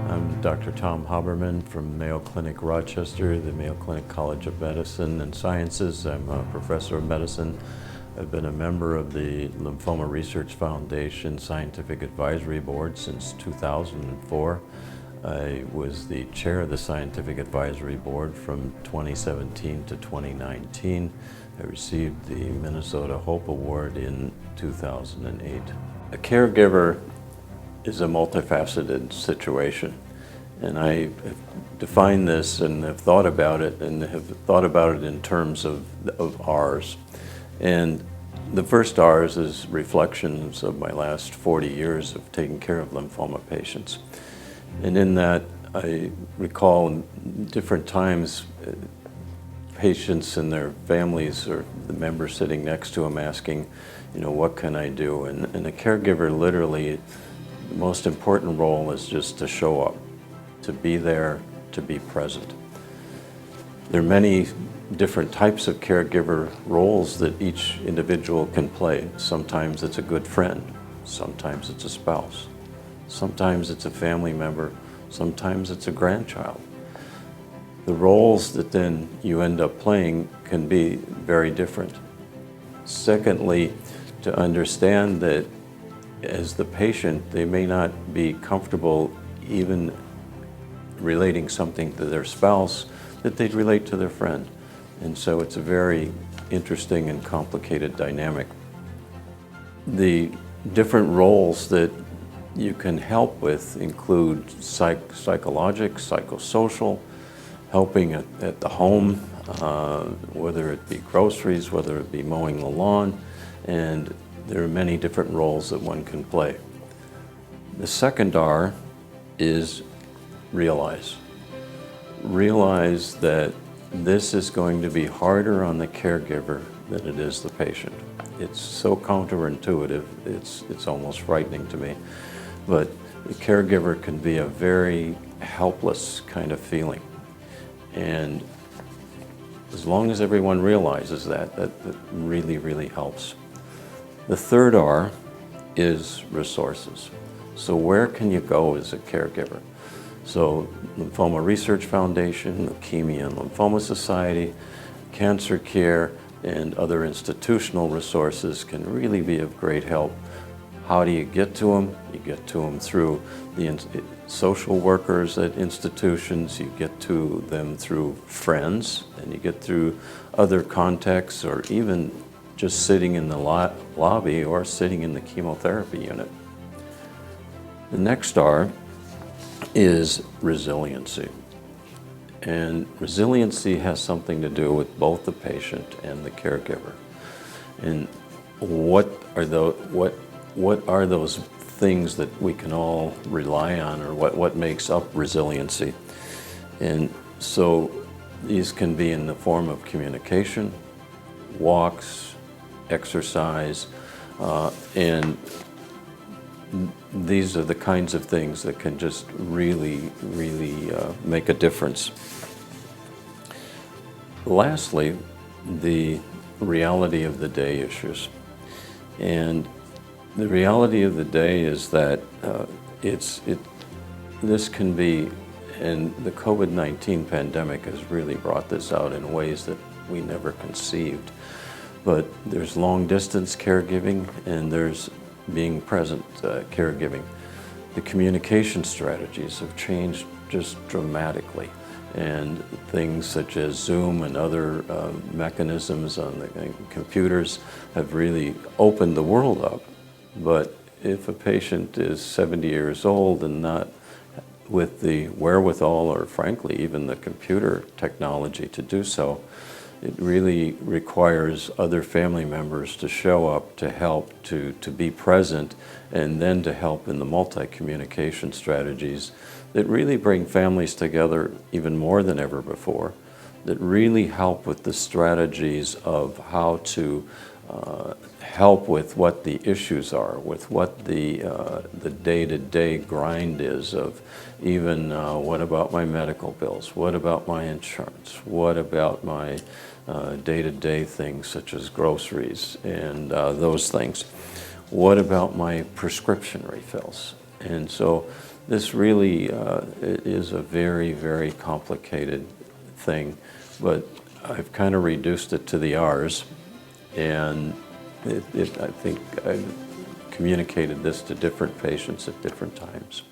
I'm Dr. Tom Haberman from Mayo Clinic Rochester, the Mayo Clinic College of Medicine and Sciences. I'm a professor of medicine. I've been a member of the Lymphoma Research Foundation Scientific Advisory Board since 2004. I was the chair of the Scientific Advisory Board from 2017 to 2019. I received the Minnesota Hope Award in 2008. A caregiver is a multifaceted situation, and I have defined this and have thought about it in terms of R's. And the first R's is reflections of my last 40 years of taking care of lymphoma patients. And in that, I recall different times patients and their families or the members sitting next to them asking, what can I do? And a caregiver literally, the most important role is just to show up, to be there, to be present. There are many different types of caregiver roles that each individual can play. Sometimes it's a good friend, sometimes it's a spouse, sometimes it's a family member, sometimes it's a grandchild. The roles that then you end up playing can be very different. Secondly, to understand that as the patient, they may not be comfortable even relating something to their spouse that they'd relate to their friend. And so it's a very interesting and complicated dynamic. The different roles that you can help with include psychologic, psychosocial, helping at the home, whether it be groceries, whether it be mowing the lawn, and there are many different roles that one can play. The second R is realize. Realize that this is going to be harder on the caregiver than it is the patient. It's so counterintuitive, it's almost frightening to me. But the caregiver can be a very helpless kind of feeling. And as long as everyone realizes that really, really helps. The third R is resources. So where can you go as a caregiver? So Lymphoma Research Foundation, Leukemia and Lymphoma Society, cancer care, and other institutional resources can really be of great help. How do you get to them? You get to them through the social workers at institutions, you get to them through friends, and you get through other contexts, or even just sitting in the lobby or sitting in the chemotherapy unit. The next R is resiliency. And resiliency has something to do with both the patient and the caregiver. And what are those things that we can all rely on, or what makes up resiliency? And so these can be in the form of communication, walks, exercise, and these are the kinds of things that can just really, really make a difference. Lastly, the reality of the day issues. And the reality of the day is that this can be, and the COVID-19 pandemic has really brought this out in ways that we never conceived. But there's long distance caregiving, and there's being present caregiving. The communication strategies have changed just dramatically, and things such as Zoom and other mechanisms on the computers have really opened the world up. But if a patient is 70 years old and not with the wherewithal, or frankly even the computer technology to do so, it really requires other family members to show up, to help, to be present, and then to help in the multi-communication strategies that really bring families together even more than ever before, that really help with the strategies of how to help with what the issues are, with what the day-to-day grind is of even what about my medical bills, what about my insurance, what about my day-to-day things such as groceries and those things. What about my prescription refills? And so this really it is a very, very complicated thing, but I've kind of reduced it to the R's, and I think I've communicated this to different patients at different times.